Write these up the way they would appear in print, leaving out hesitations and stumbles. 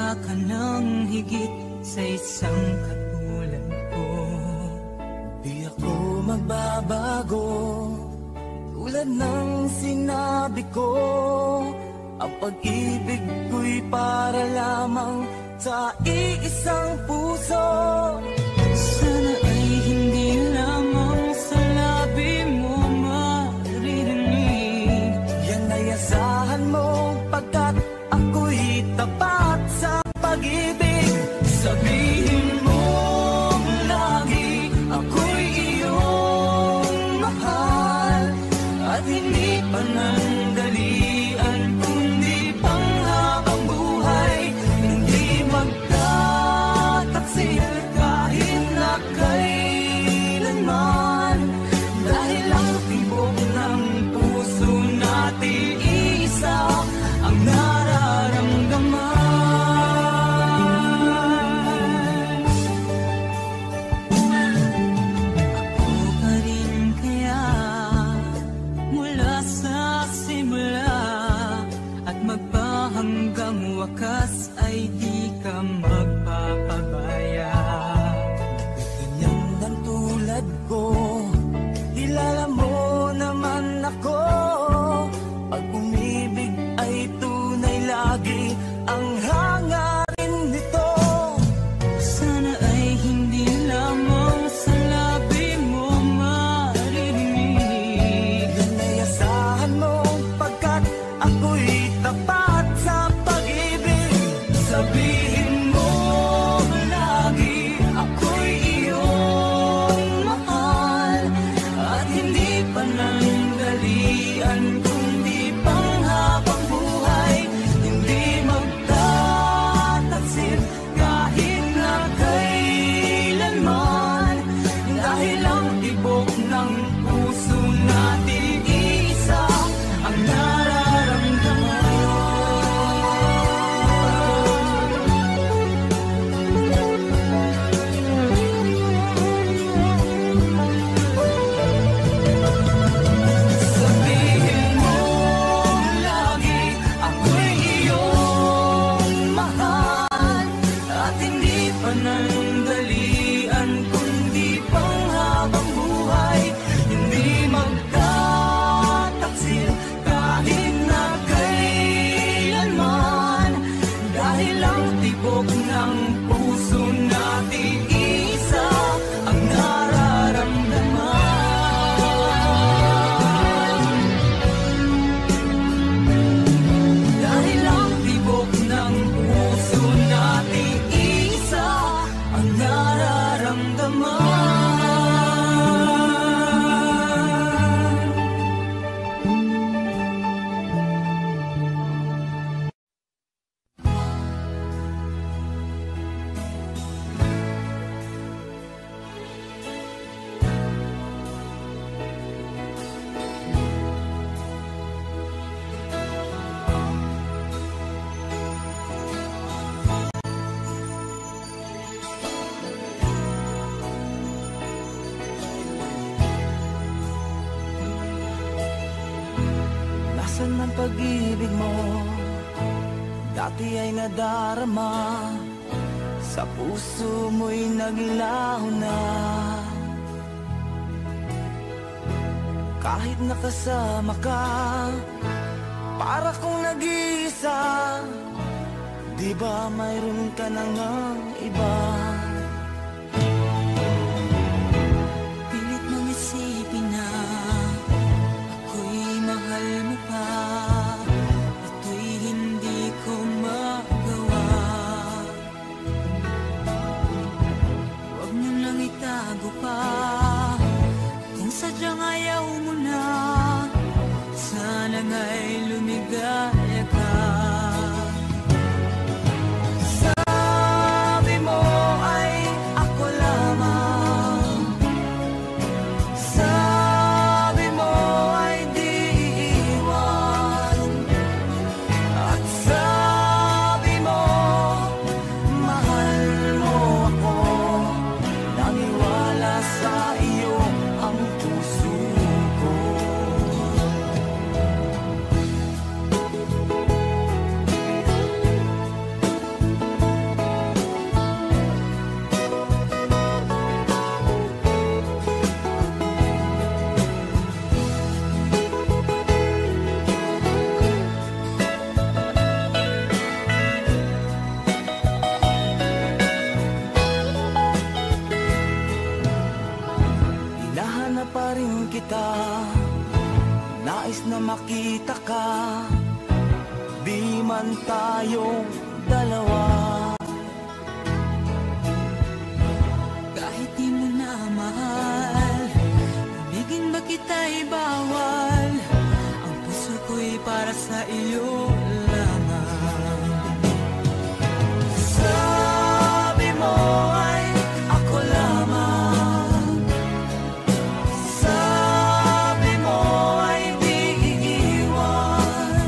wala ka nang higit sa isang katulad ko. Di ako magbabago, tulad ng sinabi ko. Ang pag-ibig ko'y para lamang sa iisang puso. Sana ay hindi lamang sa labi mo maririnig. Yan ay asahan mo, pagkat ako'y tapat sa pag-ibig. Sabihin mo lagi, ako'y iyong mahal. At hindi pa nandalian, kundi panghabang buhay. Hindi magtataksil kahit na kailanman. Dahil ang tibok ng puso natin isa ang nararamdaman. Ako pa rin kaya mula sa simula at magpahanggang wakas ay di ka magpapabaya. Ganyan ng tulad ko, kilala mo naman ako. Pag umibig ay tunay lagi ang hangarin nito. Sana ay hindi lamang sa labi mo maririnig. Yan ay asahan mo, pagkat ako'y tapat sa pag-ibig. Sabihin mo lagi, ako'y iyong mahal. At hindi pa nandalian, kundi panghabang buhay. Hindi magtataksil kahit na kailanman. Dahil ang tibok ng puso natin isa ang nararamdaman. Sabihin mo lagi, ako'y iyong mahal. At hindi pa nandalian, kundi panghabang buhay. Hindi magtataksil kahit na kailanman. Dahil ang tibok ng puso natin isa ang nararamdaman. Dahil ang tibok ng puso natin isa ang nararamdaman. Nasaan man pag-ibig mo, dati ay nadarama. Sa puso mo'y naglaho na. Kahit nakasama ka, para kong nag-iisa. Di ba mayroon ka na ngang iba? Pilit mong isipin na ako'y mahal mo pa. Ito'y hindi ko magawa. Huwag niyo lang itago pa. Kung sadyang ayaw mo na, sana nga'y lumigaya ka. Sabi mo ay makita ka, di man tayong dalawa. Kahit di mo na mahal, ibigin ba kita'y bawal? Ang puso ko'y para sa iyo lamang. Sabi mo ay ako lamang, sabi mo ay di iiwan,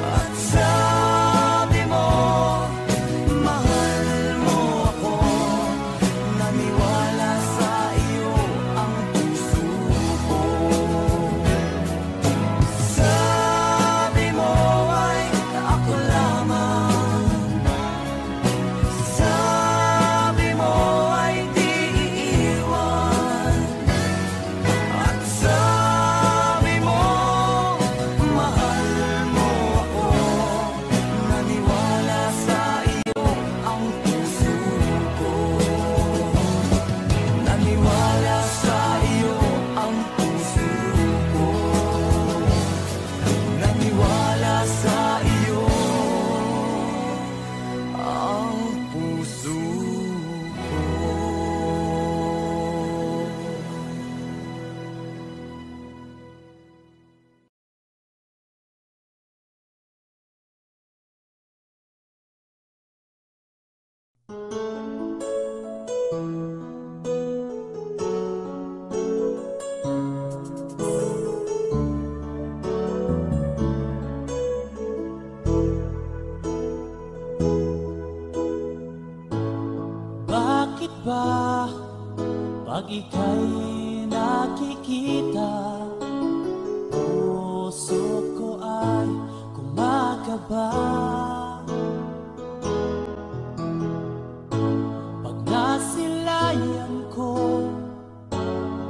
at sabi mo mahal mo ako. Naniwala sa iyo ang puso ko. Sabi mo ay ako lamang, sabi mo ay di iiwan, at sabi mo mahal mo ako. Naniwala sa iyo ang puso ko. Naniwala sa iyo ang puso ko. Naniwala sa iyo ang puso ko. Bakit ba pag ika'y nakikita, puso ko ay kumakaba? Pag nasilayan ko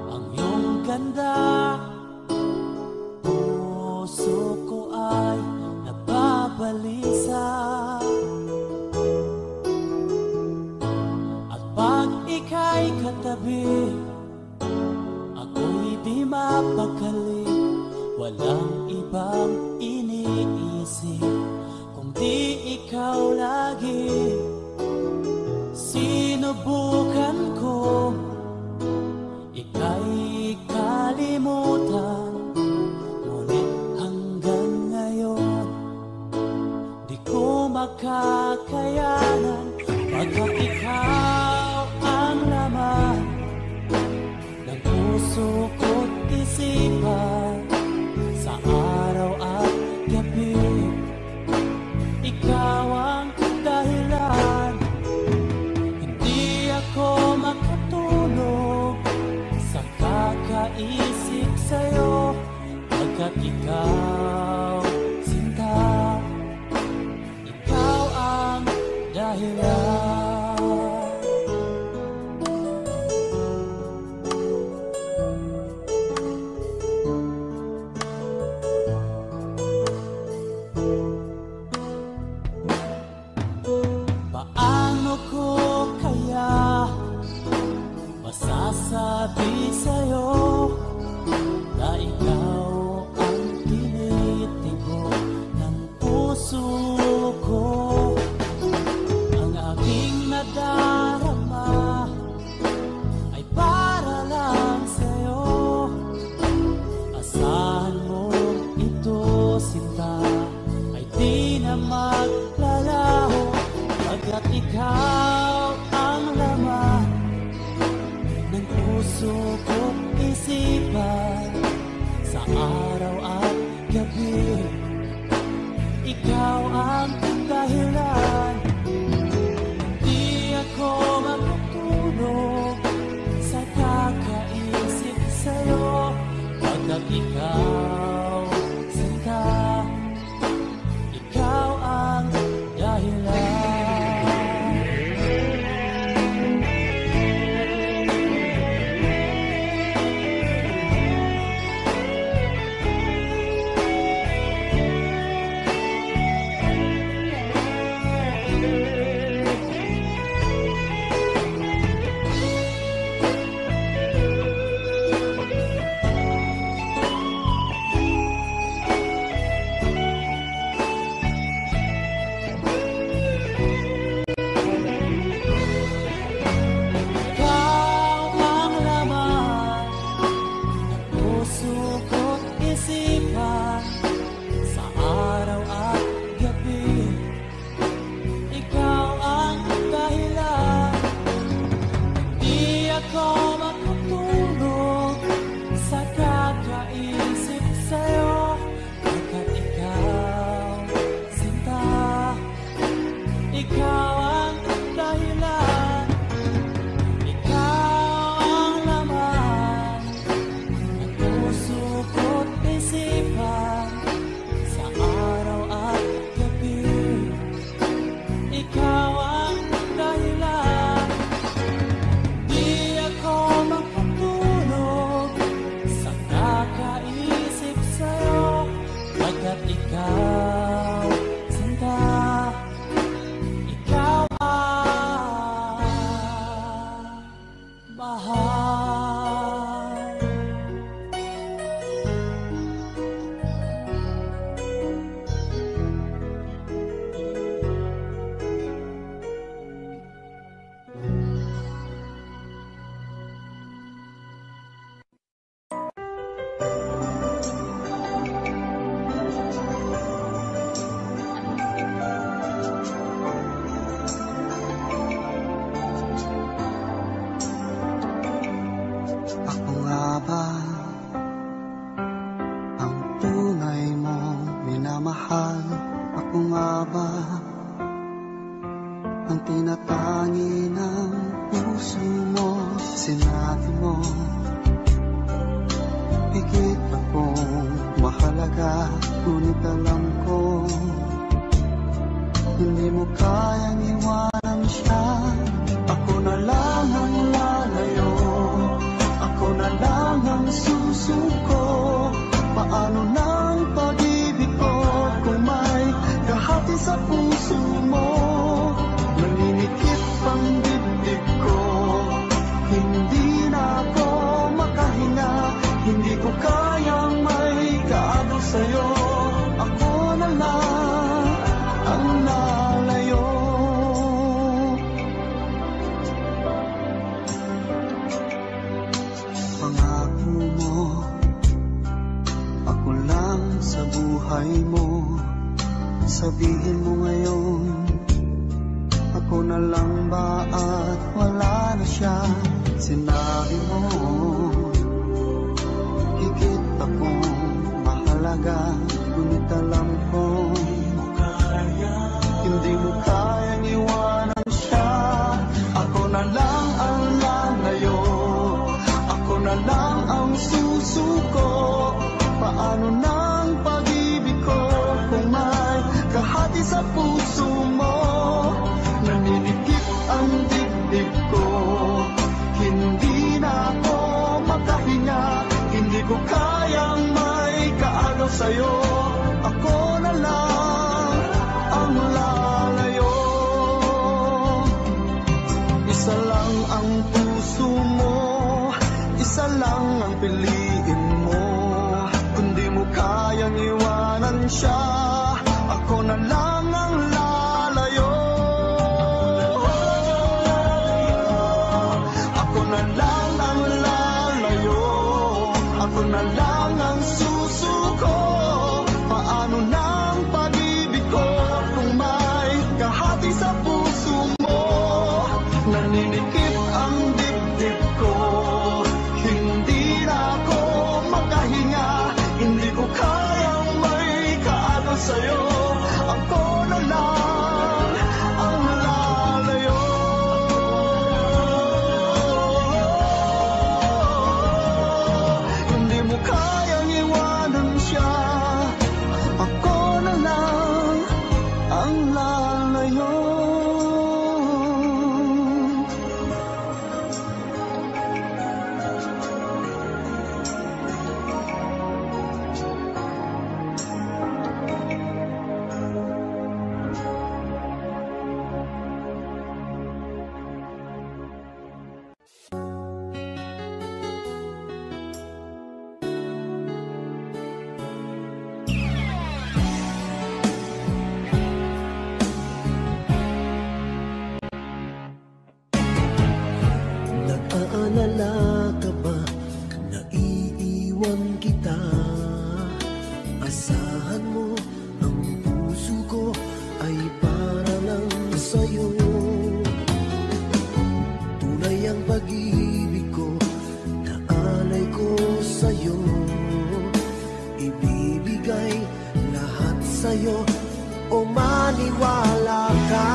ang iyong ganda, puso ko ay nababalisa. Pag ika'y katabi, ako'y di mapakali. Walang ibang iniisip kundi ikaw lagi. Sinubukan ko ika'y kalimutan, ngunit hanggang ngayon di ko makakayanan. Pagkat ikaw ang laman ng puso ko't isipan, sa araw at gabi ikaw ang dahilan. Hindi ako makatulog sa kakaisip sa'yo, pagkat ikaw, sinta, ikaw ang dahilan. Paano ko kaya masasabi sa'yo na ikaw ang tinitibo ng puso ko? Ang aking nadarama ay para lang sa'yo. Asahan mo ito, sinta, ay di na maglalaho, pagkat ikaw ang laman ng puso ko't isipan, sa araw at gabi ikaw ang dahilan. Hindi ako makatulog sa kakaisip sa'yo, pagkat ikaw, sinta, ikaw ang dahilan. ikaw ang dahilan, ikaw ang laman ng puso ko't isipan sa araw at gabi. Ikaw ang dahilan, di ako makatulog sa kakaisip sa'yo, pagkat ikaw, sinta, ikaw ang mahal. Ako nga ba ang tunay mong minamahal? Ako nga ba ang tinatangi ng puso mo? Sinabi mo higit akong mahalaga, ngunit alam ko hindi mo kayang iwanan siya. Ako na lang ang lalayo, ako na lang ang susuko. Paano ng pag-ibig ko kung may kahati sa puso mo? Naninikip ang dibdib ko, hindi na ako makahinga. Hindi ko kayang may kaagaw sa'yo. Ako na lang ang lalayo. Pangako mo, ako lang sa buhay mo. Sabihin mo ngayon, ako na lang ba at wala na siya? Sinabi mo higit akong mahalaga, ngunit alam ko hindi mo kayang iwanan siya. Ako na lang ang lalayo, ako na lang ang susuko. Paano ng pag-ibig ko kung may kahati sa puso mo? Naninikip ang dibdib ko, hindi na ako makahinga. Hindi ko kayang may kaagaw sa'yo. Ako na lang ang lalayo. Isa lang ang puso mo, isa lang ang piliin mo. Kung di mo kayang iwanan siya, ako na lang ang lalayo. Ako na lang ang lalayo, ako na lang ang susuko. Paano ng pag-ibig ko kung may kahati sa puso mo? Naninikip ang dibdib ko, hindi na ako makahinga. Hindi ko kayang may kaagaw sa'yo. Ako na lang ang lalayo. Hindi mo kayang iwanan siya. Ako na lang ang lalayo. Nag-aalala ka ba na iiwan kita? Asahan mo, ang puso ko ay para lang sa'yo. Tunay ang pag-ibig ko, na alay ko sa'yo. Ibibigay lahat sa'yo, o maniwala ka.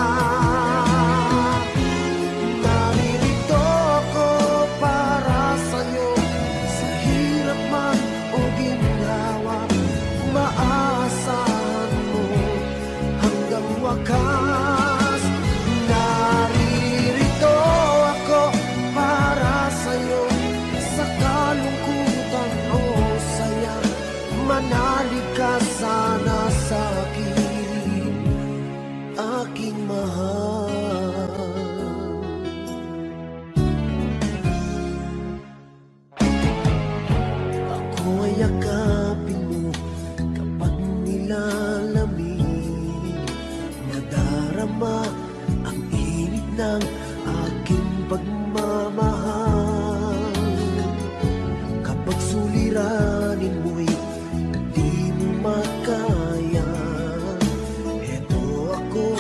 madarama ang init ng aking pagmamahal. Kapag suliranin mo'y di mo makaya, eto ako,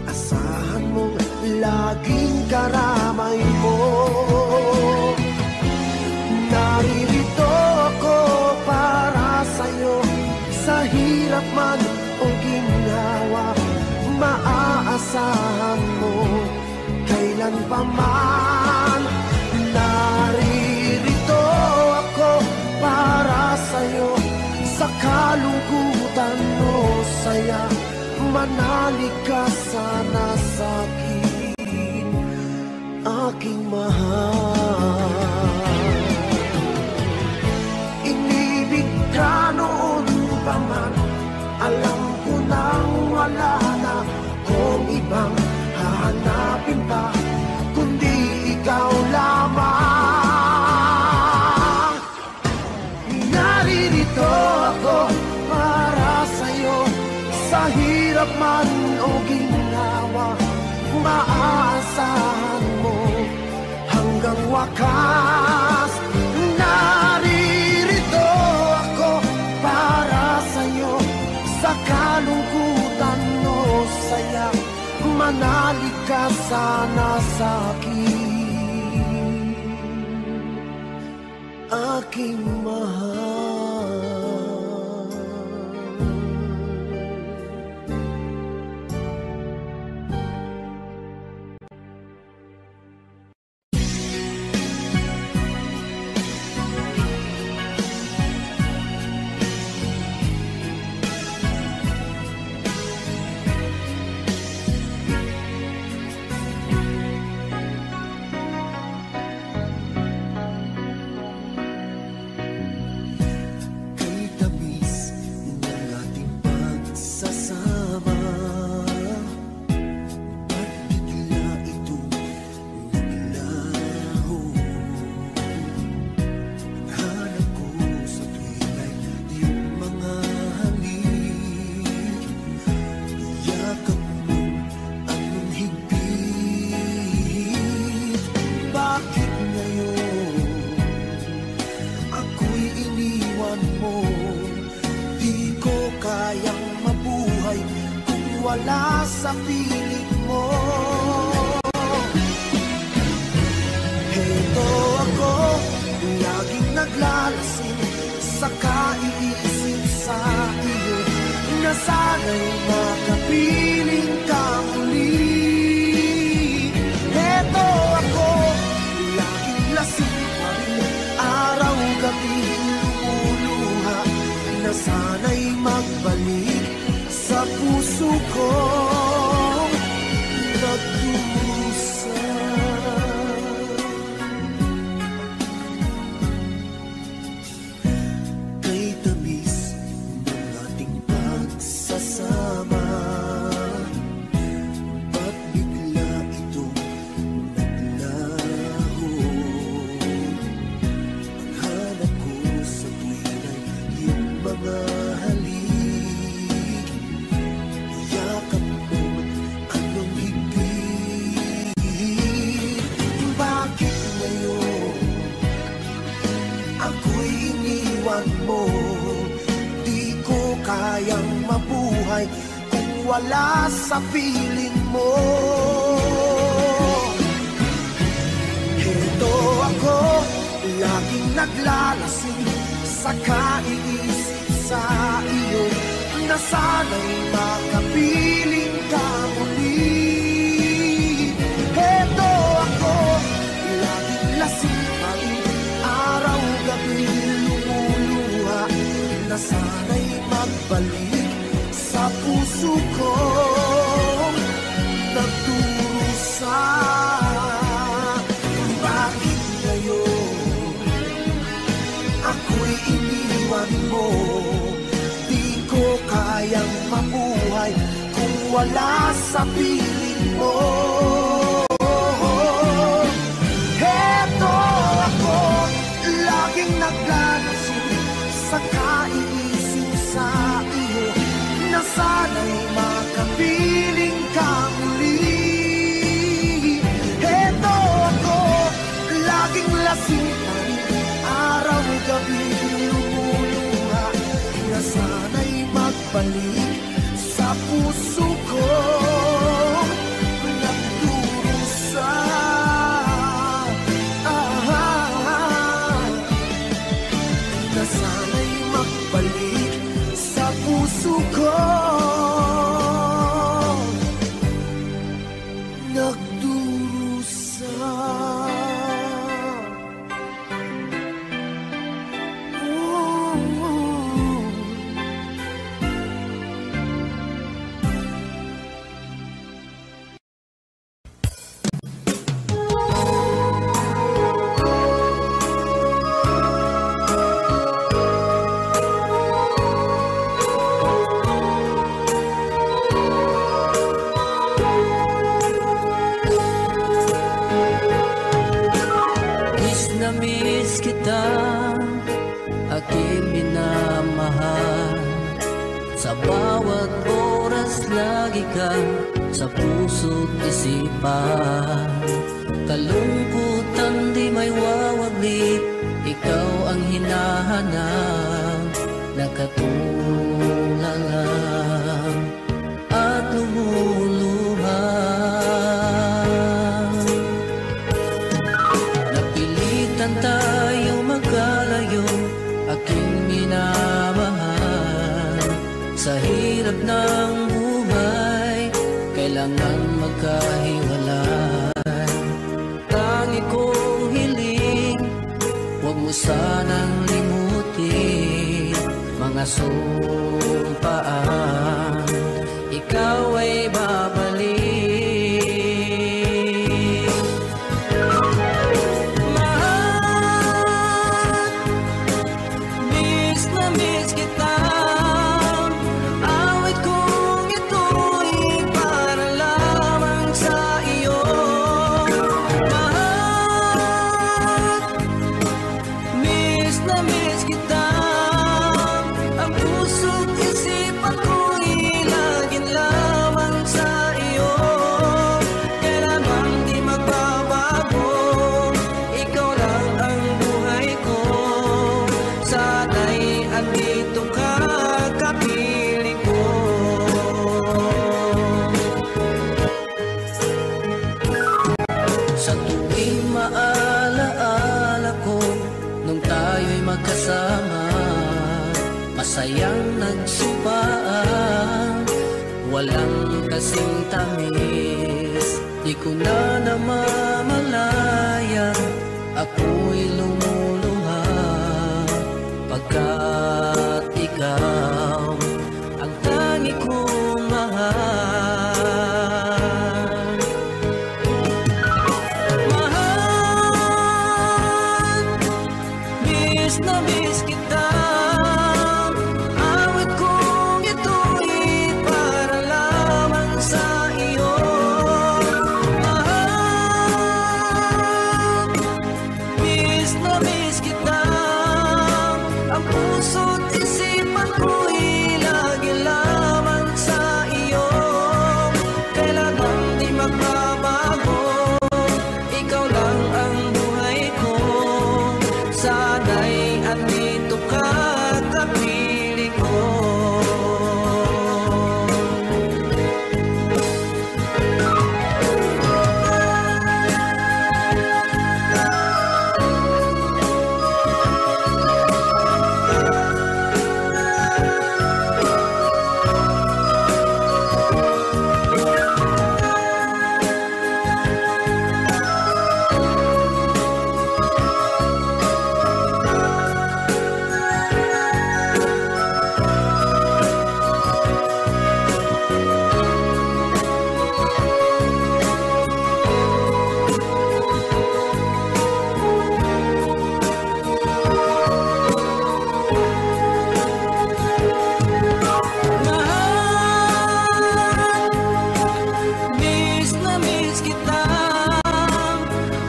asahan mong laging karamay mo. Naririto ako para sa'yo, sa hirap man o ginhawa, maaasahan mo kailan pa man. Naririto ako para sa'yo, sa kalungkutan o saya, manalig ka sana sa'kin, aking mahal. Inibig ka noon pa man, alam ko nang wala na kung ibang hahanapin pa, kundi ikaw lamang. Naririto ako para sa'yo, sa hirap man o ginhawa, maaasahan mo hanggang wakas. Naririto ako para sa'yo, sa kalungkutan o saya, manalig ka sana sa'kin, aking mahal. Wala sa piling mo. Heto ako, laging naglalasing sa kaiisip sa iyo, na sana'y makapiling ka muli. Heto ako, laging lasing pa rin, araw-gabi lumuluha, na sana'y magbalik sa puso kong nagdusa. Kay tamis ng ating pagsasama, ba't bigla itong naglaho? Ang hanap ko sa tuwin ay yung mga mo, di ko kayang mabuhay kung wala sa piling mo. Heto ako, laging naglalasing sa kaiisip sa iyo, na sana'y makapiling ka muli. Heto ako, laging lasing pa rin, araw-gabi na sana'y magbalik sa puso ko nagdurusa. Bakit ngayon ako'y iniwan mo? Di ko kayang mabuhay kung wala sa piling mo. Heto ako, laging naglalasing sa kaiisip sa iyo, na sana'y makapiling ka muli. nagdurusa. Miss kita, aking minamahal. Sa bawat oras lagi ka sa puso't isipan. Kalungkutan di may wawaglit, ikaw ang hinahanap. Nakatulala at lumuluha. Napilitan tayo magkalayo, aking minamahal. Sa hirap ng buhay, kailangan magkahiwalay. Tangi kong hiling, huwag mo sanang limutin mga sumpaan, ikaw ay babalik. Mahal, miss na miss kita. Awit kong ito'y para lamang sa iyo. Mahal, miss na miss kita. Ang puso't isipan ko'y laging lamang sa iyo. Kailanman di magbabago, ikaw lang ang buhay ko. Sana'y andito ka, kapiling ko. Sa tuwing maalaala ko, nung tayo'y magkasama, masayang nagsumpaan, walang kasing tamis. Di ko na namamalayan, ako'y lumuluha, pagkat ikaw ang tangi kong mahal. Mahal, miss na miss kita. Awit kong ito'y para lamang sa iyo. Mahal, miss na miss kita. Ang puso't isipan ko'y lagi lamang sa iyo. Kailanman di magbabago, ikaw lang ang buhay ko. Sana'y andito ka, kapiling ko. Mahal, miss na miss kita.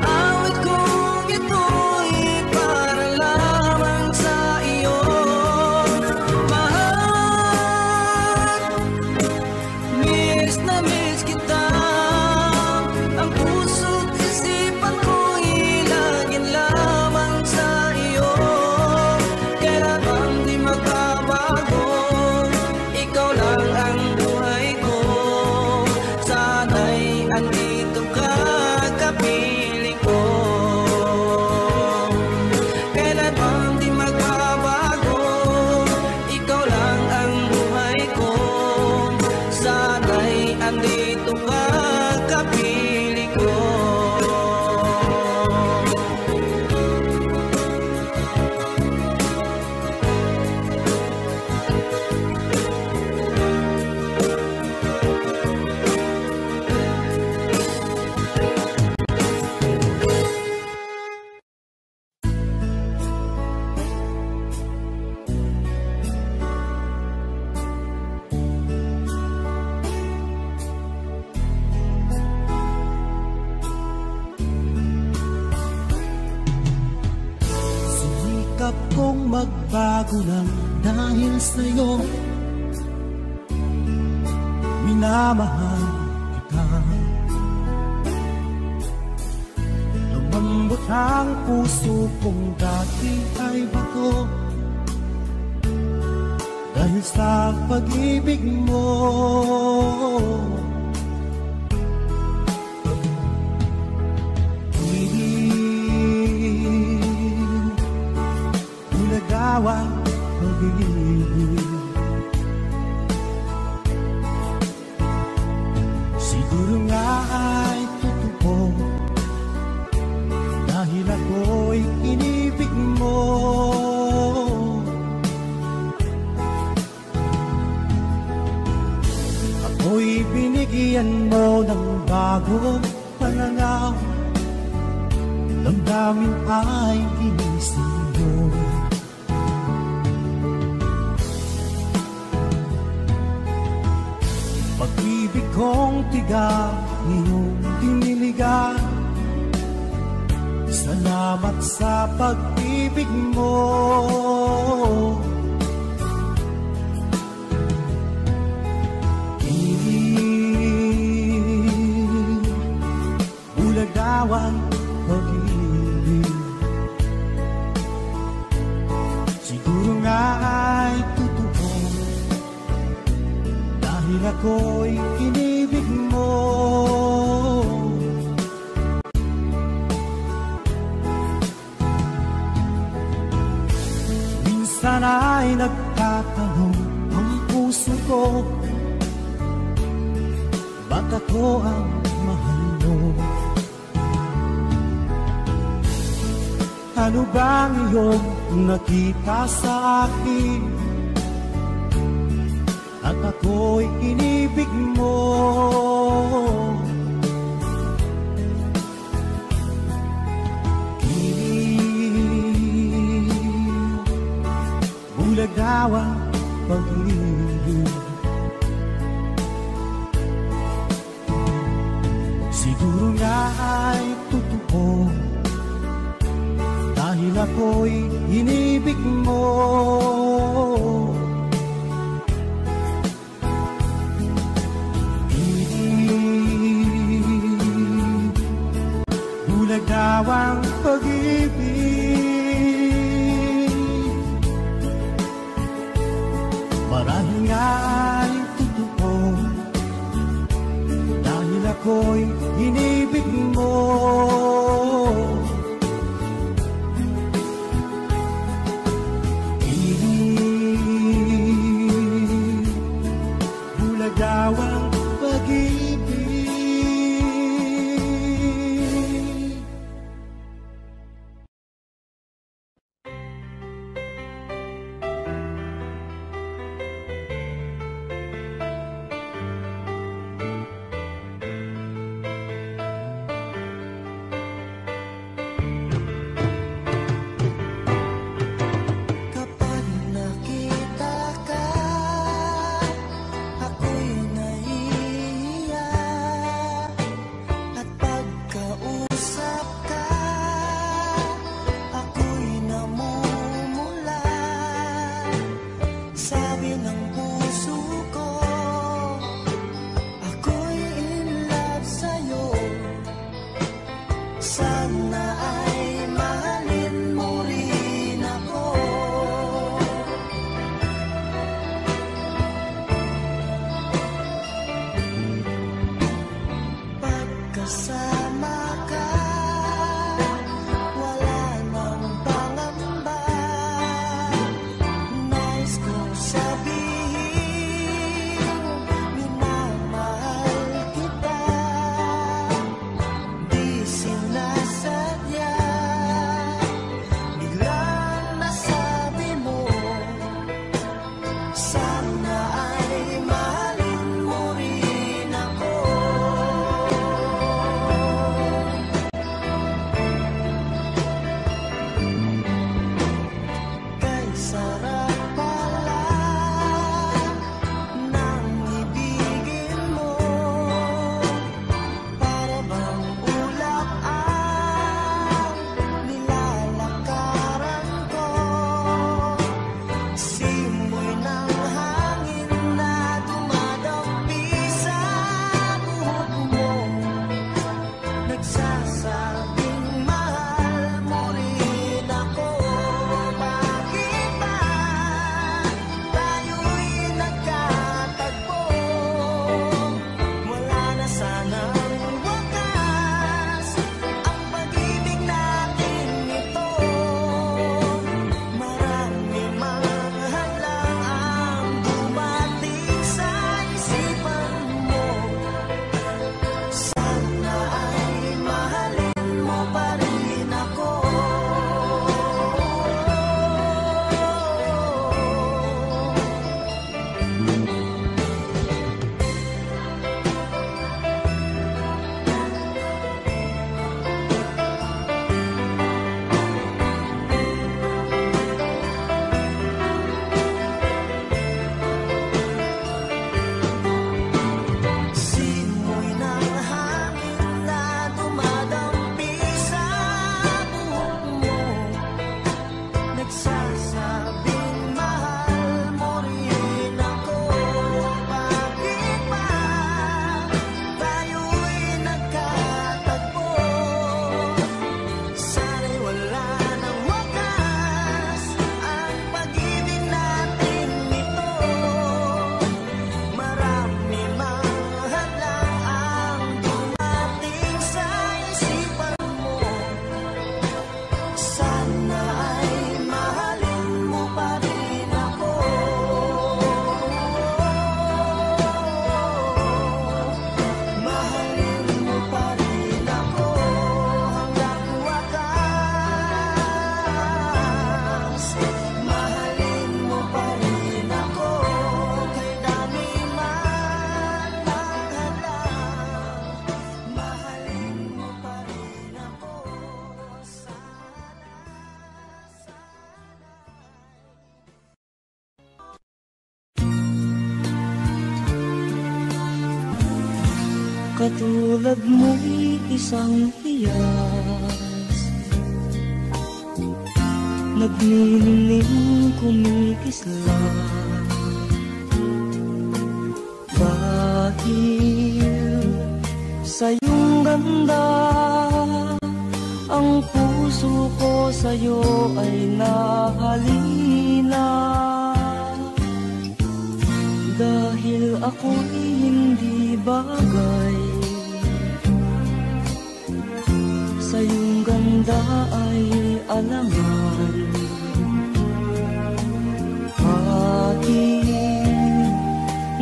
Awit kong ito'y para lamang sa iyo. Mahal, miss na miss kita. Ang puso't isipan ko'y laging lamang sa iyo. Kailanman di magbabago, ikaw lang ang buhay ko. Sana'y andito ka, kapiling ko. Kailanman di magbabago, ikaw lang ang buhay ko. Sana'y andito ka, kapiling magbago lang dahil sa'yo. Minamahal kita. Lumambot ang puso kong dati ay bato dahil sa pag-ibig mo. Ulagawa pag-ibig, siguro nga ay totoo dahil ako'y inibig mo. Ako'y binigyan mo ng bagong pananaw, damdamin ay ginising mo. Pag-ibig kong tiga, iyong diniligan. Salamat sa pag-ibig mo. Ulagawan pag-ibig, siguro nga ay totoo dahil ako'y inibig mo. Minsan ay nagtatanong ang puso ko, ba't ako ang mahal mo? Ano bang iyong nakita sa akin at ako'y inibig mo? Kilig, bulagawan pag-ibig, siguro nga ay totoo dahil ako'y inibig mo. Ibig, bulagawang pag-ibig, marahil nga ay totoo dahil ako'y inibig mo. Bulagawang pag-ibig. Kapag nakita ka, ako'y nahihiya. At pagkausap ka, ako'y namumula. Sabi ng puso ko, ako'y in love sa'yo. Sana ay mahalin mo rin ako. Pagkasama ka, wala nang pangamba. Nais kong sabihin, minamahal kita. Di sinasadya, biglang nasabi mo, sana ay mahalin mo rin ako. Katulad mo'y isang hiyas, nagniningning kumikislang. Dahil sa iyong ganda, ang puso ko sa'yo ay nahalina. Dahil ako'y hindi bagay, sa iyong ganda ay alangan. Aking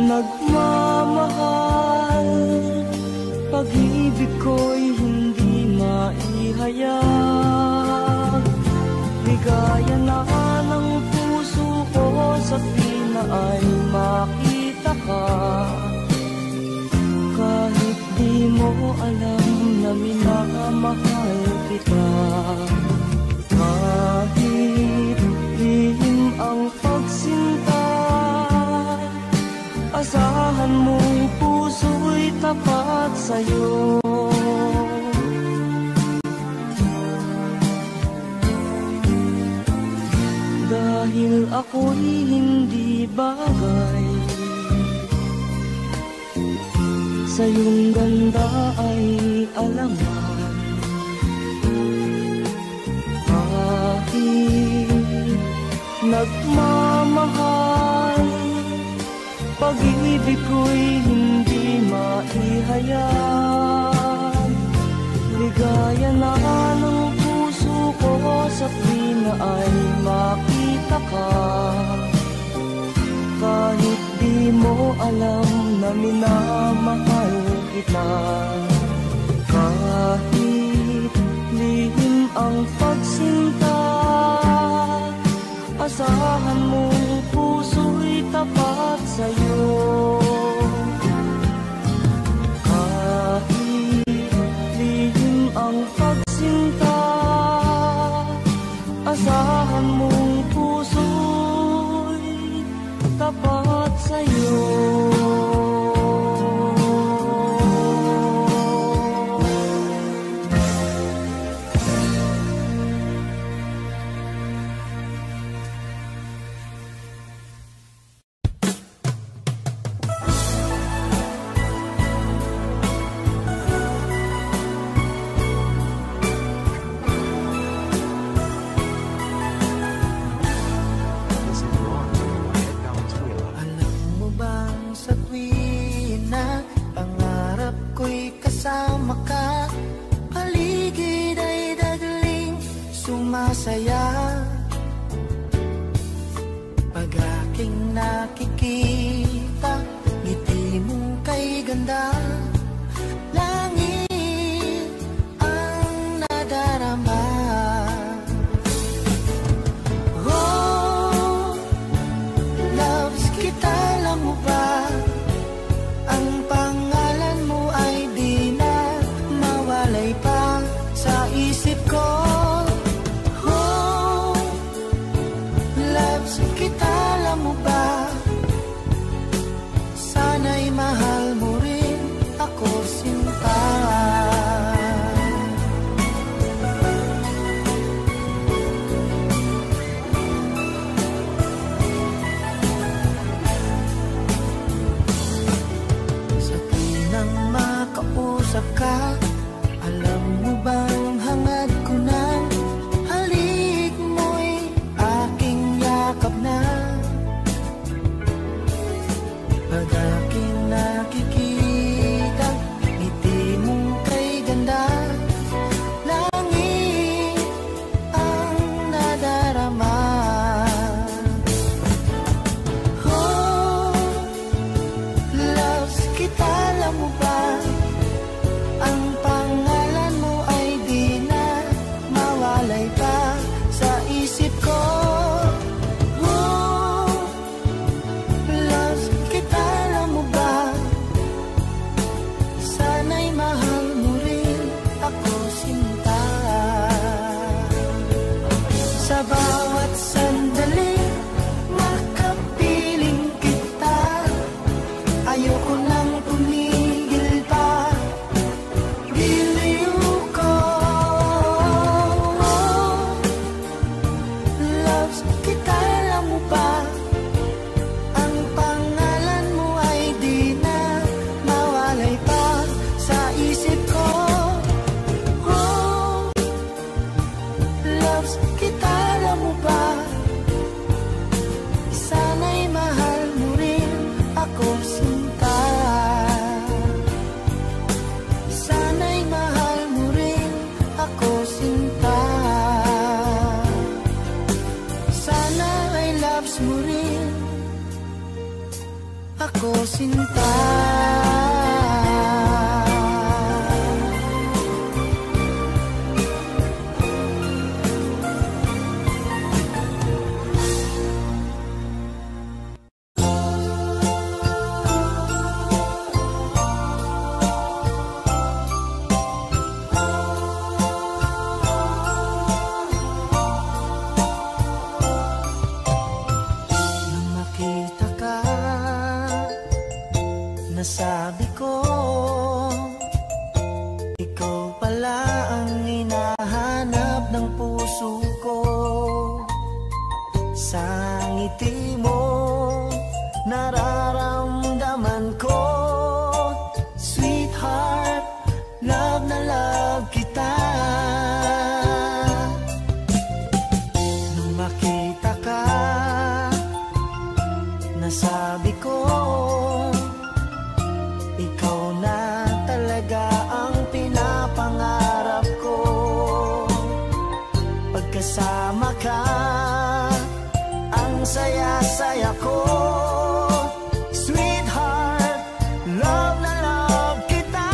nagmamahal, pag-ibig ko'y hindi maihayag. Ligaya na ng puso ko sa pina ay makita ka. Kahit di mo alam na minamahal kita. Kahit lihim ang pagsinta, asahan mong puso'y tapat sa'yo. Dahil ako'y hindi bagay, sa iyong ganda ay alangan. Kahit nagmamahal, pag-ibig ko'y hindi maihayag. Ligaya na ng puso ko sa pina ay makita ka. Kahit di mo alam na minamahal kita. Kahit lihim ang pagsinta, asahan mong puso'y tapat sa'yo. Kahit lihim ang pagsinta, asahan mong puso'y tapat sa'yo. Saya pag aking nakikita, ngiti mong kay ganda, langit ang nadarama. Oh, loves kita, alam mo ba? Ang pangalan mo ay di na mawalay pa sa isip ko. Kita, alam mo ba? Sana'y mahal mo rin ko sinta. Nasabi ko, ikaw pala ang hinahanap ng puso ko. Sa ngiti mo, nararamdaman ko, sweetheart, love na love kita. Nung makita ka, nasabi ko, ikaw na talaga ang pinapangarap ko. Pagkasama ka, ang saya-saya ko. Sweetheart, love na love kita.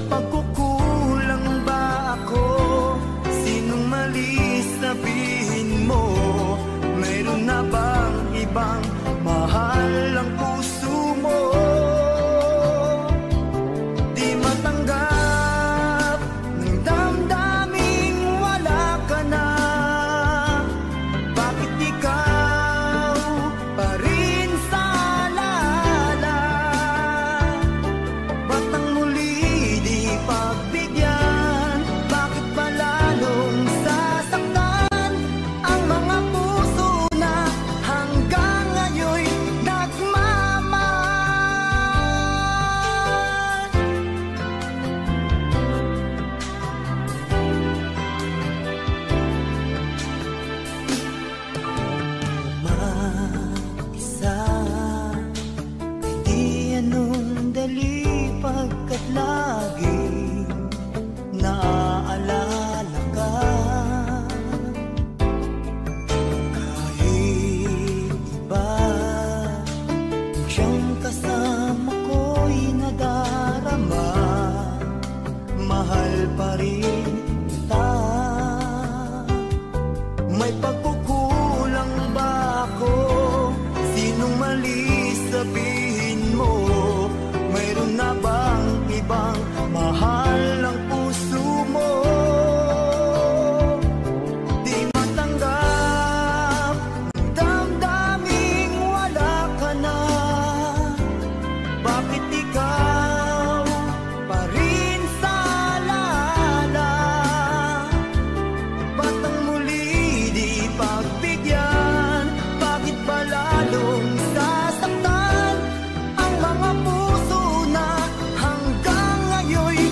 May pagkukulang ba ako? Sinong mali sabihin mo? Mayroon na bang ibang mahal ang puso mo? Di matanggap ng damdaming wala ka na. Bakit ikaw pa rin sa alala? Ba't ang muli di pagbigyan? Bakit pa lalong sasaktan ang mga puso na hanggang ngayon'y nagmamahal? Mag-isa ay di anong dali pagkat laging naaalala ka. Kahit iba kung siyang kasama ko'y nadarama, mahal pa rin kita. May pagkukulang ba ako? Sinong mali sabihin mo? Mayroon na bang ibang mahal ang puso mo? Di matanggap ng damdaming wala ka na. Bakit ikaw pa rin sa alala? Ba't ang muli di pagbigyan? Bakit ba lalong sasaktan ang mga puso na hanggang ngayon'y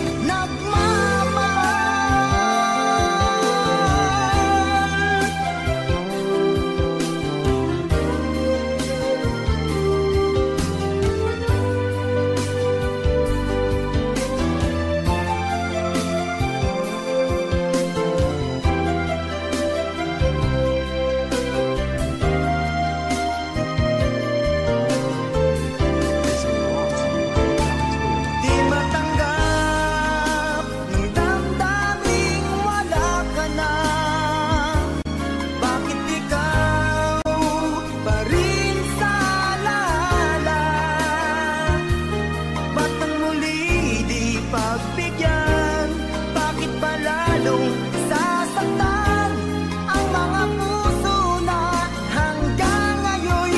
di matanggap ng damdaming wala ka na. Bakit ikaw pa rin sa alala? Ba't ang muli di pagbigyan? Bakit ba lalong sasaktan ang mga puso na hanggang ngayon'y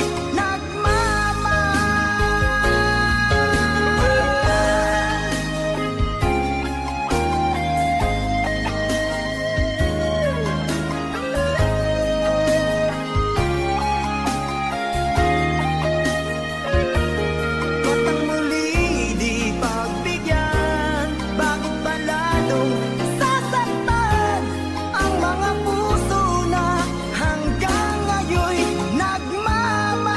Ba't ang muli di pagbigyan? Bakit ba lalong sasaktan ang mga puso na hanggang ngayon'y nagmamahal?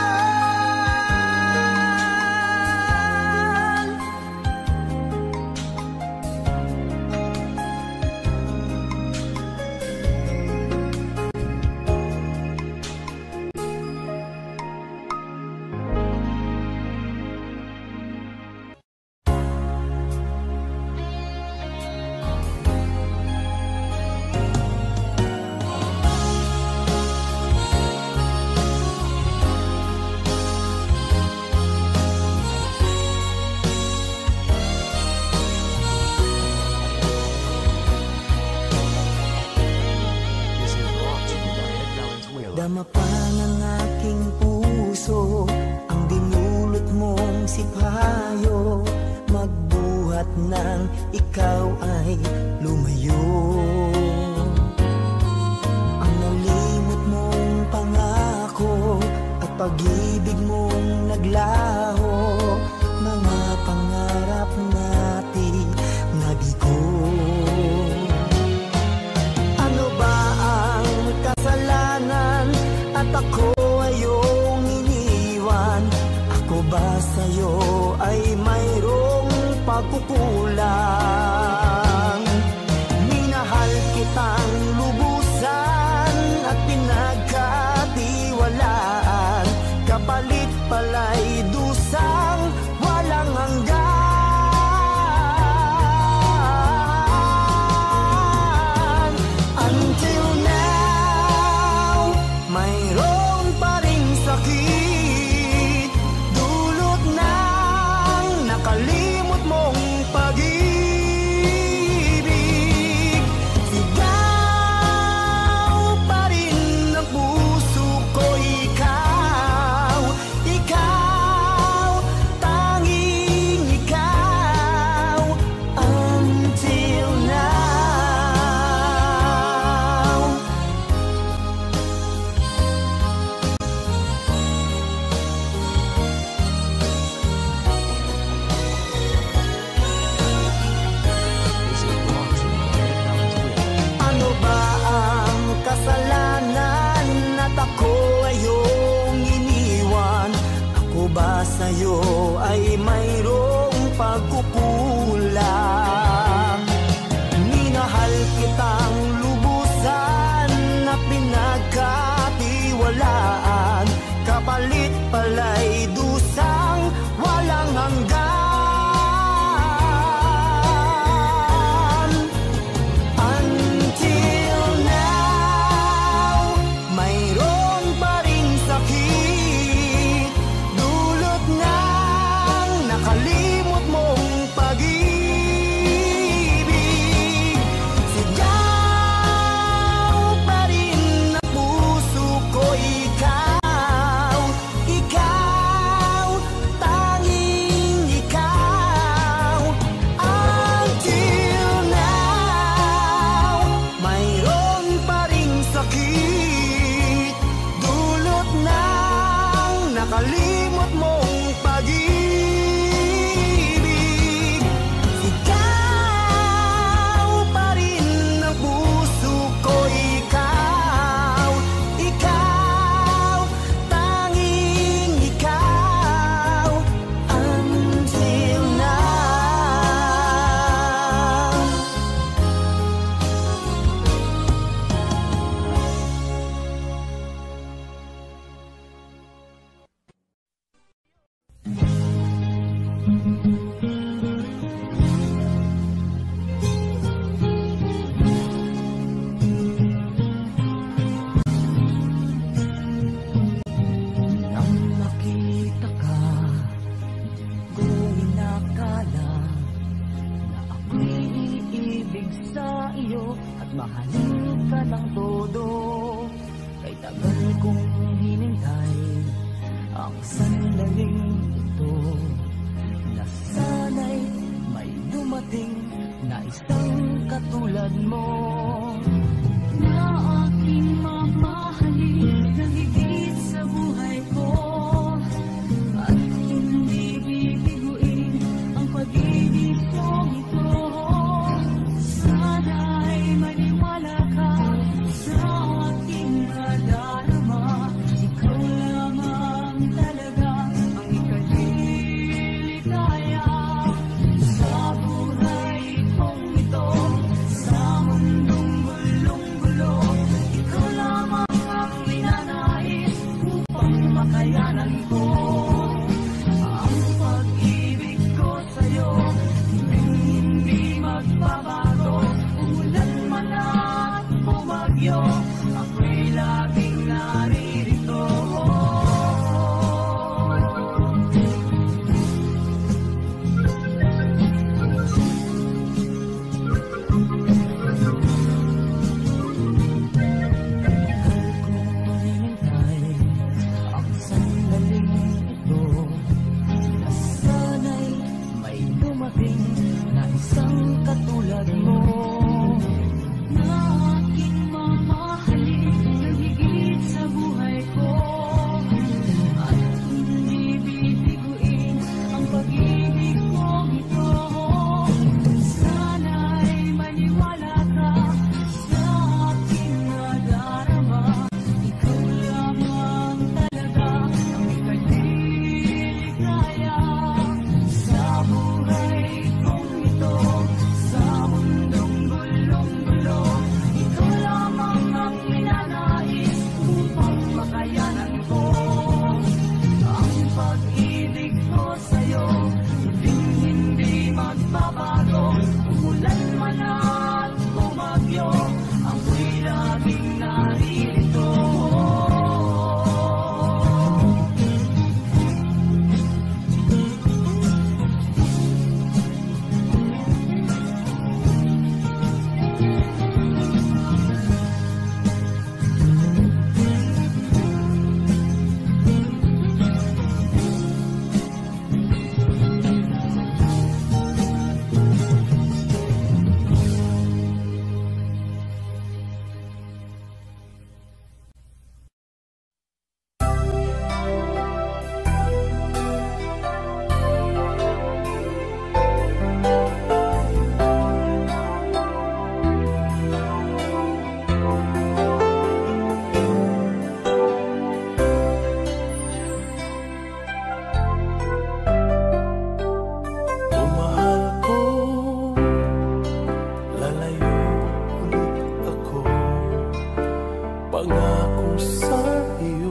Dama pa ng aking puso ang dinulot mong sipayo. Magbuhat ng ikaw ay lumayo. Ang nalimot mong pangako at pag-ibig mong naglaho. Mga pangarap natin nabigo. Ano ba ang kasalanan at ako ay iyong iniwan? Ako ba sa'yo ay mayroong pagkukulang? Minahal kitang lubusan at pinagkatiwalaan. Kapalit pala'y dusang walang hanggan. katiwalaan, kapalit pala'y dusang walang hanggan. Until now, mayroon pa ring sakit, dulot ng nakalimot mong pag-ibig. Sigaw pa rin ang puso ko, ikaw, ikaw, tanging ikaw. Until now, mayroon pa ring sakit, dulot ng nakalimot mong pag-ibig. Sigaw pa rin ang puso ko, ikaw, ikaw, tanging ikaw. Until now. Nang makita ka, kung inakala na ako'y iibig sa iyo at mahalin ka ng todo, kay tagal kong hinintay ang sandaling ito, na sana'y may dumating na isang katulad mo, na aking mamahalin ng higit sa buhay ko, at hindi bibiguin ang pag-ibig kong ito. Sana'y maniwala ka sa aking nadarama, ikaw lamang talaga ang ikaliligaya sa buhay kong ito, sa mundong gulong-gulo. Ikaw lamang ang ninanais upang makayanan ko ang pag-ibig ko sa'yo, hindi magbabago. Umulan man at bumagyo, ako'y laging naririto. Hinintay ang sandaling ito, na sana'y may dumating na isang katulad mo, na aking mamahalin ng higit sa buhay ko, at hindi bibiguin ang pag-ibig kong ito. Sana'y maniwala ka sa aking nadarama, ikaw lamang talaga ang ikaliligaya sa buhay kong ito, sa mundong gulong-gulo. Ikaw lamang ang ninanais upang makayanan ko ang pag-ibig ko sa'yo, hindi magbabago. Umulan man at bumagyo, ako'y laging naririto. pangako sa iyo.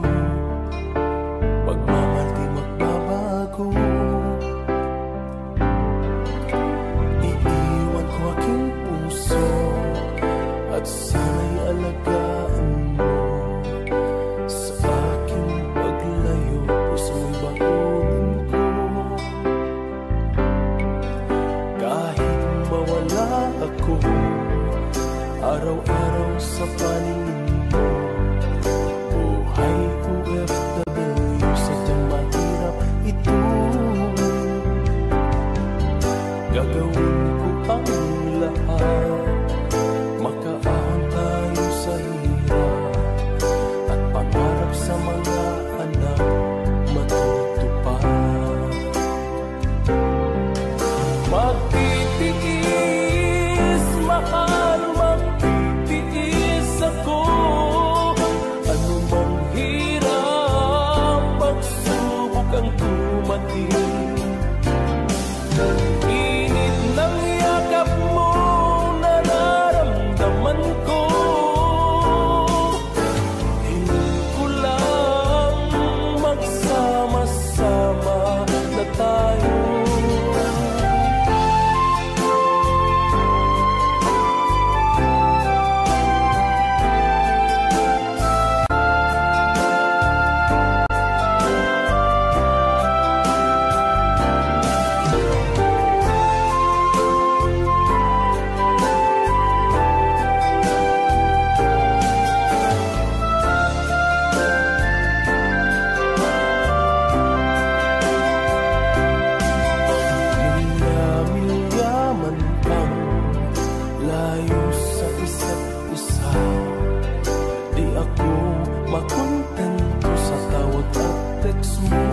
makontento sa tawag at text mo.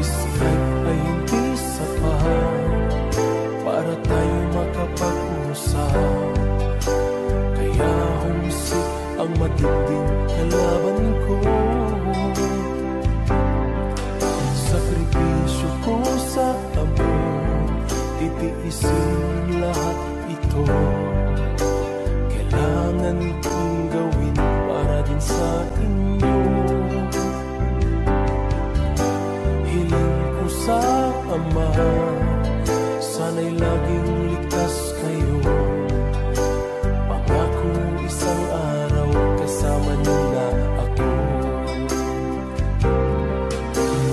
Skype ay hindi sapat para tayo makapag-usap. Kaya homesick ang matinding kalaban ko. Sakripisyo ko sa amor, titiisin lahat ito. Kailangan kong gawin para din sa inyo. Hiling ko sa Ama, sana'y laging ligtas kayo. Pangako isang araw kasama niyo na ako.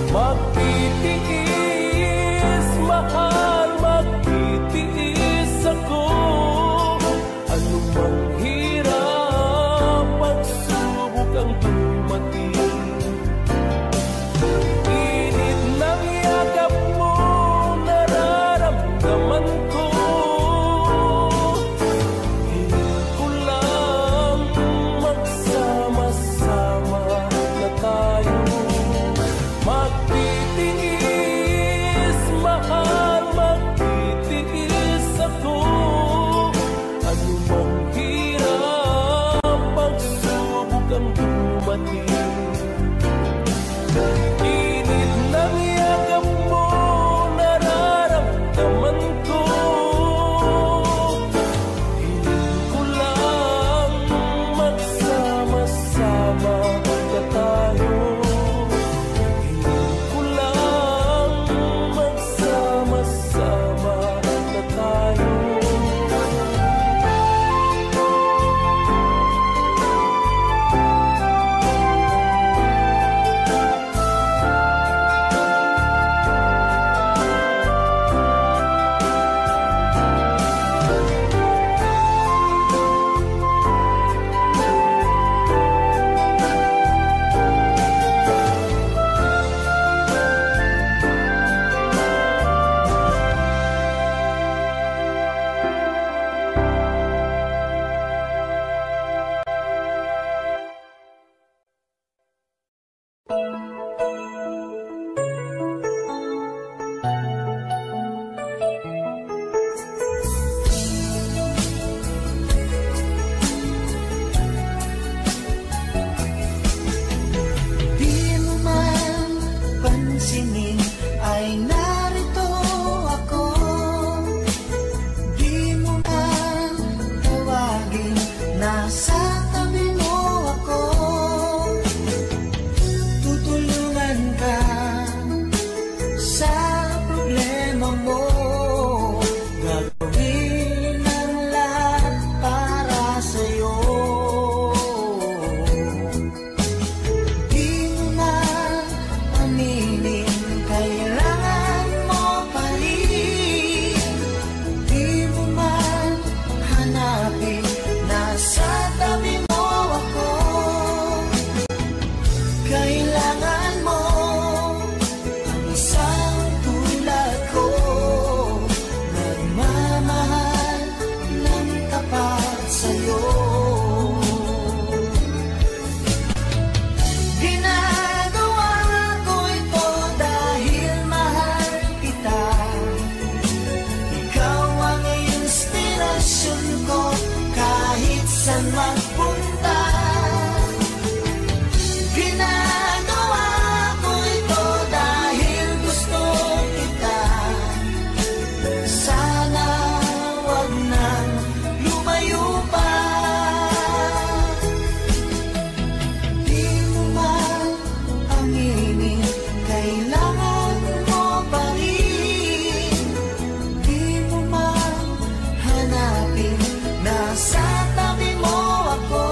Magtitiis, mahal, magtitiis ako. Anumang hirap, pagsubok ang dumating. Init ng yakap mo, nararamdaman ko. Hiling ko lang magsama-sama na tayo. Magtitiis, mahal, magtitiis ako. Anumang hirap, pagsubok ang dumating. Init ng yakap mo, nararamdaman ko. Hiling ko lang magsama-sama na tayo. Hiling ko lang magsama-sama na tayo. Di mo man pansinin ay narito ako. Di mo man tawagin, nasa tabi mo ako. Tutulungan ka sa problema mo. Gagawin ang lahat para sa'yo. Di mo man aminin, kailangan mo pa rin. Di mo man hanapin, nasa tabi mo ako. Kailangan mo ang isang tulad ko, nagmamahal ng tapat sa'yo. Ginagawa ko ito dahil mahal kita. Ikaw ang inspirasyon ko kahit saan magpunta. Ginagawa ko ito dahil gusto kita. Sana wag nang lumayo pa. Di mo man aminin, kailangan mo pa rin. Di mo man hanapin, nasa tabi mo ako.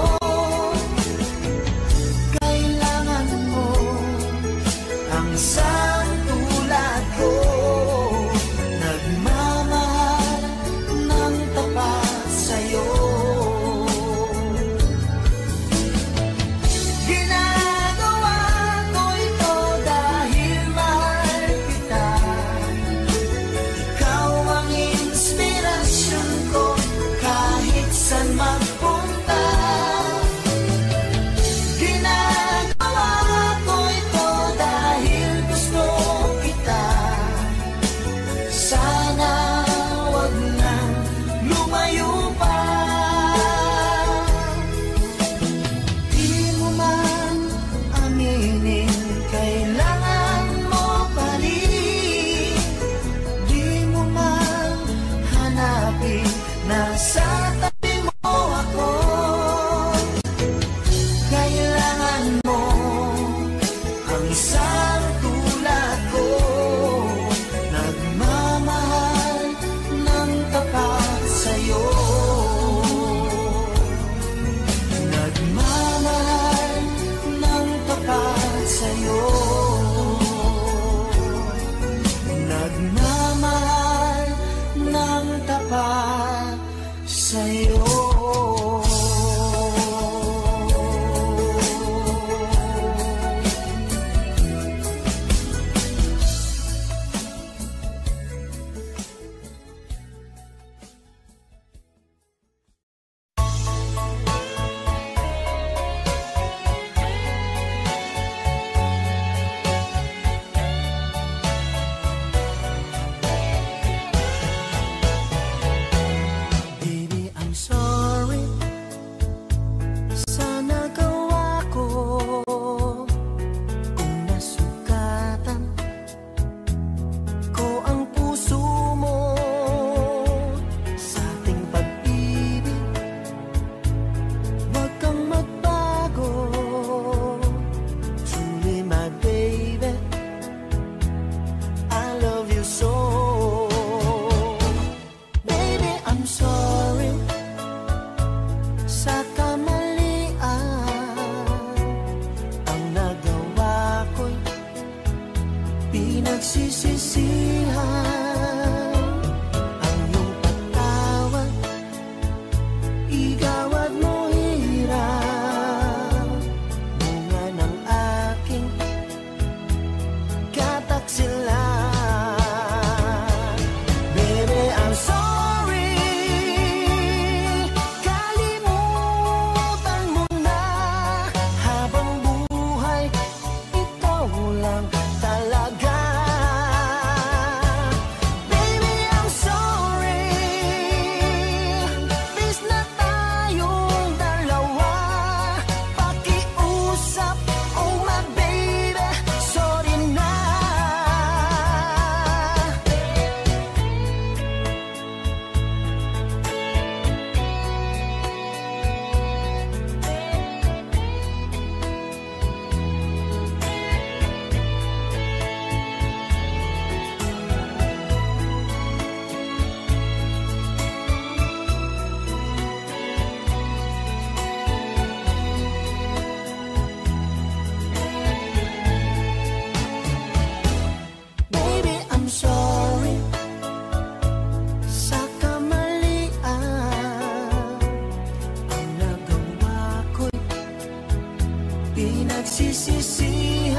pagsisisihan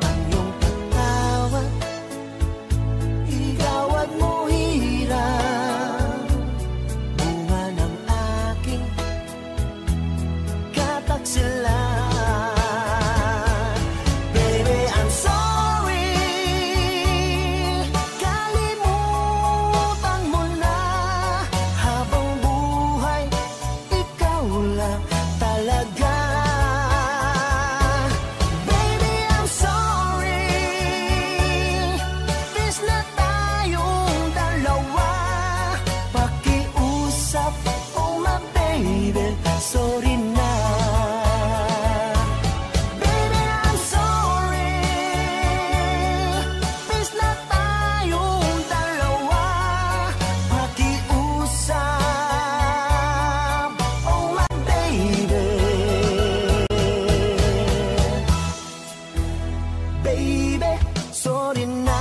ang iyong pagtawag, igawad mo hirap, bunga ng aking kataksilan. Baby, I'm sorry, kalimutan mo na, habang buhay ikaw lang talaga. Baby, I'm sorry, bis na tayong dalawa, pakiusap, oh my baby, sorry na. Baby, I'm sorry, bis na tayong dalawa, pakiusap, oh my baby. Baby, sorry na.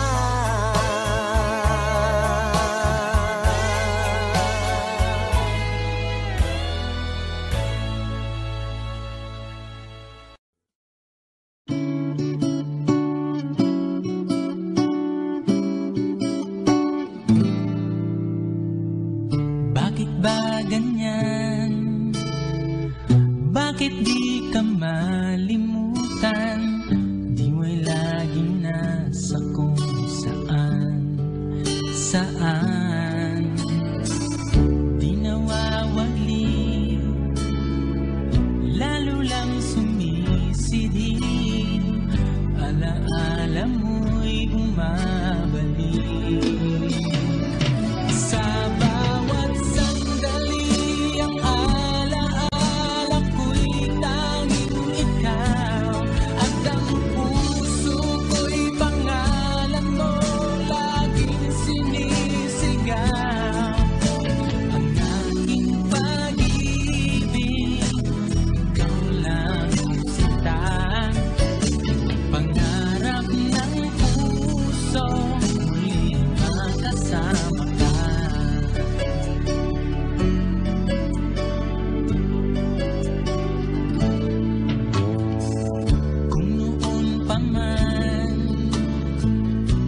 Bakit ba ganyan? Bakit di ka malimutan? Di mo'y laging nasa kung saan di nawawagli, lalo lang sumisidhi, alaala mo'y bumabalik. Sa bawat sandali, ang alaala ko'y tanging ikaw, at ang puso ko'y pangalan mo laging sinisigaw. Ang aking pag-ibig, ikaw lang sinta, pangarap ng puso, muli makasama ka. Kung noon pa man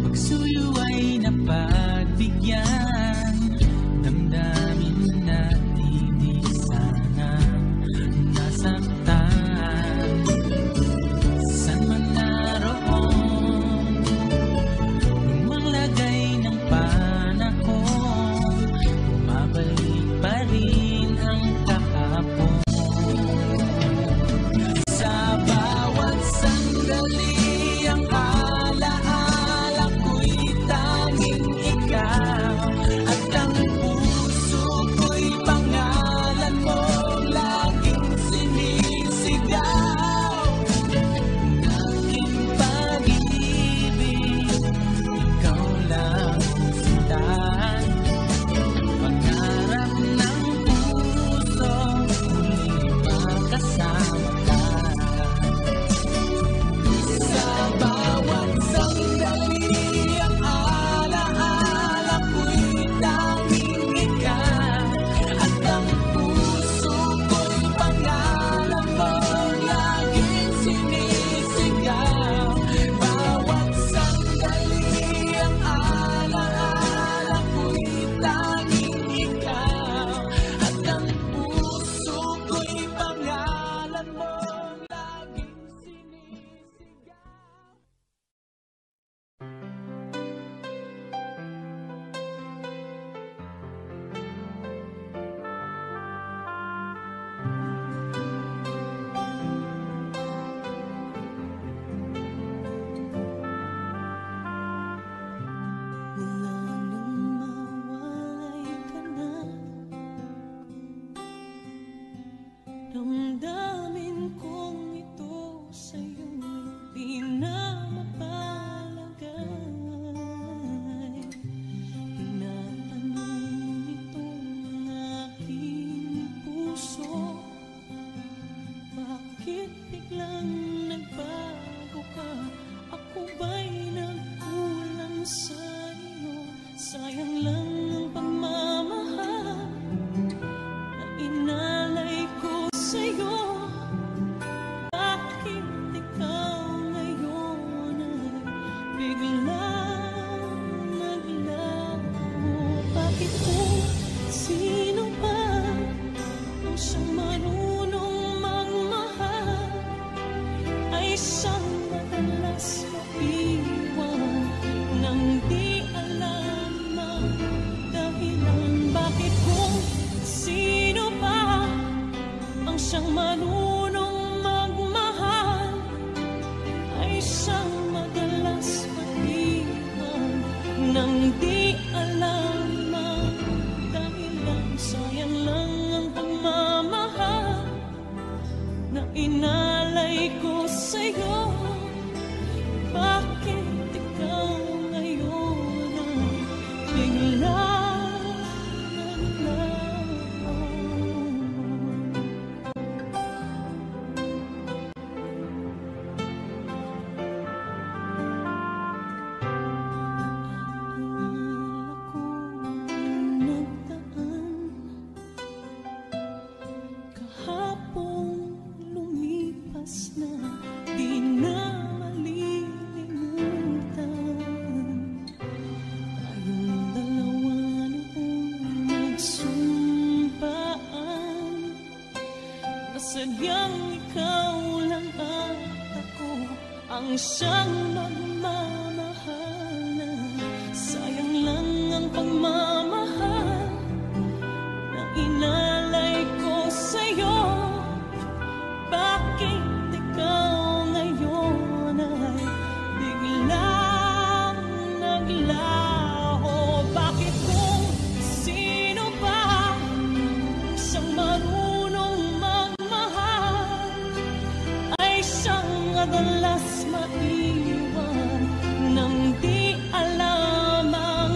pagsuyo ay napagbigyan, damdamin natin di sana nasaktan. San man naroon, nung maglagay ng panahon, bumabalik pa rin ang kahapon. Sa bawat sandali, ang alaala ko'y tanging ikaw, at ang puso ko'y pangalan mo laging sinisigaw. Ang aking pag-ibig, ikaw lang sinta, pangarap ng puso, muli makasama ka. Sa bawat sandali, ang alaala ko'y tanging ikaw, at ang puso ko'y pangalan mo laging sinisigaw. Bawat sandali, ang alaala ko'y tanging ikaw, at ang puso ko'y pangalan mo laging sinisigaw. Wala nang mawalay ka na, damdamin kong ito sa'yo'y di na mapalagay. Tinatanong itong aking puso, bakit biglang nagbago ka? Ako ba'y nagkulang sa'yo? Sayang lang ang pagmamahal na inalay ko sa'yo. siyang marunong magmahal, ay siyang madalas maiwan nang di alam ang dahilan. Bakit kung sino ba ang siyang marunong magmahal, ay siyang madalas maiwan nang di alam ang dahilan. Sayang lang ang pagmamahal na inalay ko sa'yo. Bakit ikaw ngayon ay bigla siyang magmamahalan. Sayang lang ang pagmamahal na inalay ko sa'yo. Bakit ikaw ngayon ay biglang naglaho? Bakit kung sino ba siyang marunong magmahal, ay siyang madalas maiwan nang di alam ang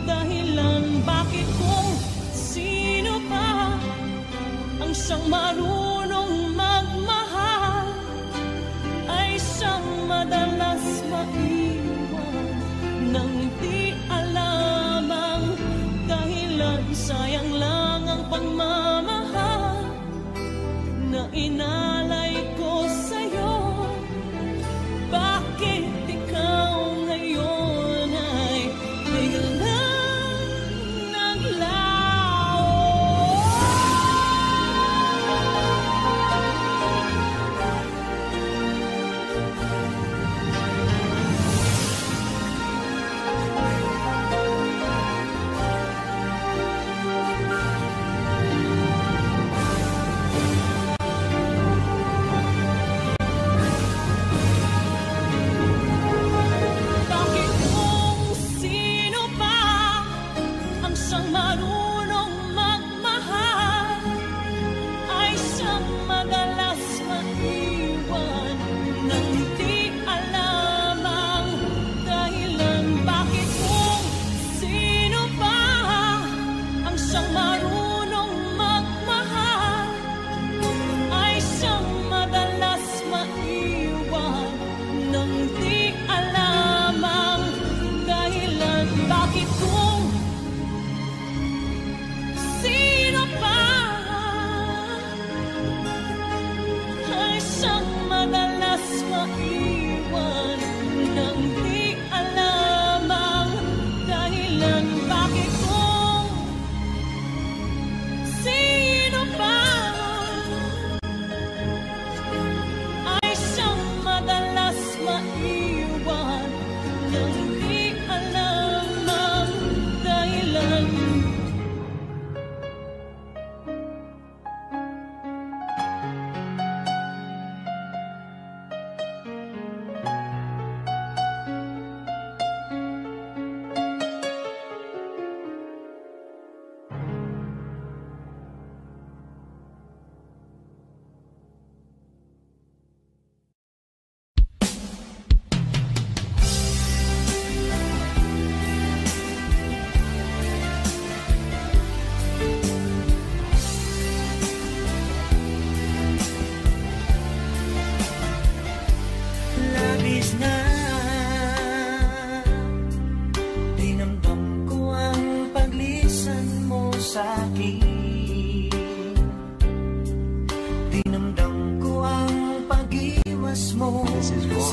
dahilan. Bakit kung sino pa ang siyang marunong magmahal, ay siyang madalas maiwan nang di alam ang dahilan. Sayang lang ang pagmamahal na inalay ko sa'yo. Bakit ikaw ngayon ay biglang naglaho?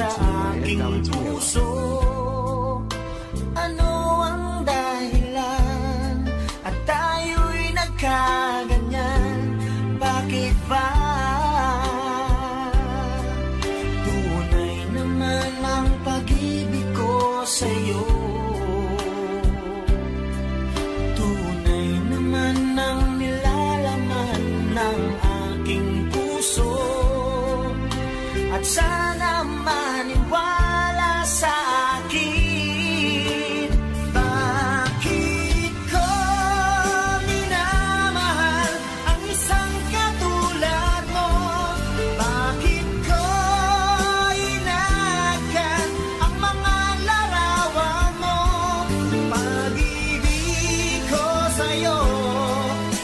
sa aking puso. Ano ang dahilan at tayo'y nagkaganyan? Bakit bakit ba? Tunay naman ang pag-ibig ko sa'yo. Tunay naman ang nilalaman ng aking puso. At sana maniwala sa akin. Bakit ko minamahal ang isang katulad mo? Bakit ko inagan ang mga larawan mo? Pag-ibig ko sa'yo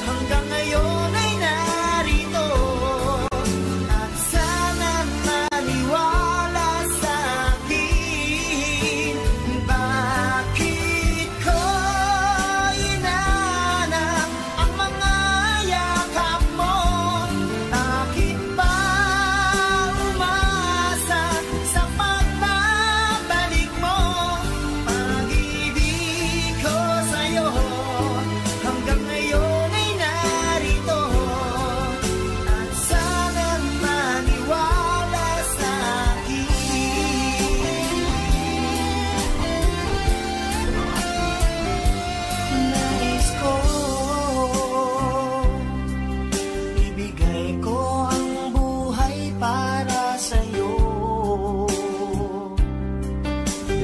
hanggang ngayon ay narito. At sana maniwala sa akin. Bakit ko inanap ang mga yakap mo? Bakit pa umasa sa pagbabalik mo? Pag-ibig ko sa'yo hanggang ngayon ay narito. At sana maniwala sa akin. Nais ko ibigay ko ang buhay para sa'yo.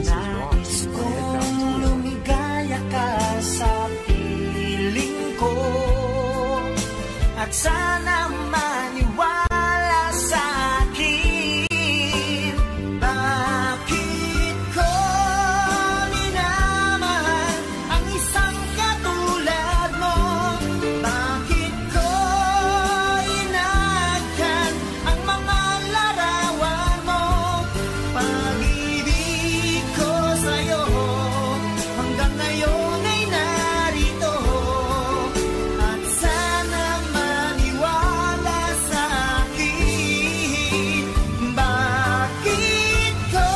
Nais kong lumigaya ka sa piling ko. At sana maniwala sa akin. Bakit ko minamahal ang isang katulad mo? Bakit ko inagan ang mga larawan mo? Pag-ibig ko sa'yo hanggang ngayon ay narito. At sana maniwala sa akin. Bakit ko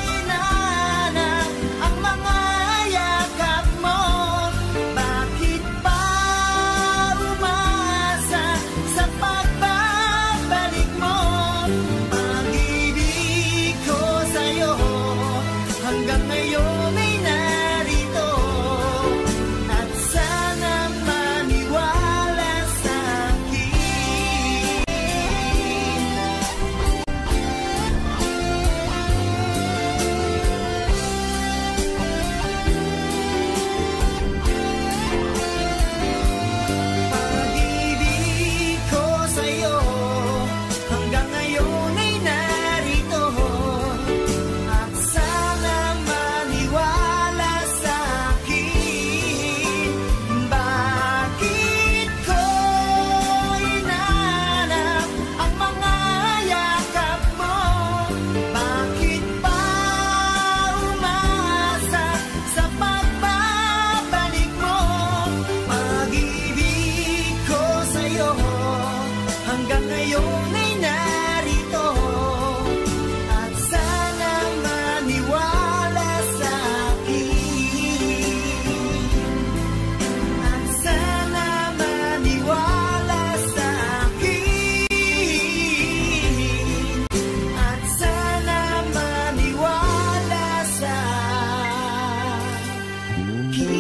inanap ang mga yakap mo? Bakit pa umasa sa pagbabalik mo? Pag-ibig ko sa'yo hanggang ngayon ay narito. At sana maniwala sa akin. Pag-ibig ko sa'yo hanggang ngayon ay narito. At sana maniwala sa akin. Bakit ko inanap ang mga yakap mo? Bakit pa umasa sa pagbabalik mo? Pag-ibig ko sa'yo hanggang ngayon ay narito. At sana maniwala sa akin. At sana maniwala sa akin. At sana maniwala sa akin.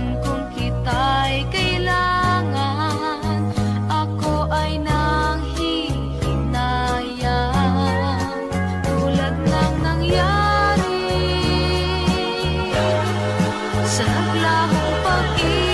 man kung kita'y kailangan, ako ay nanghihinayang tulad ng nangyari sa naglahong pag-ibig.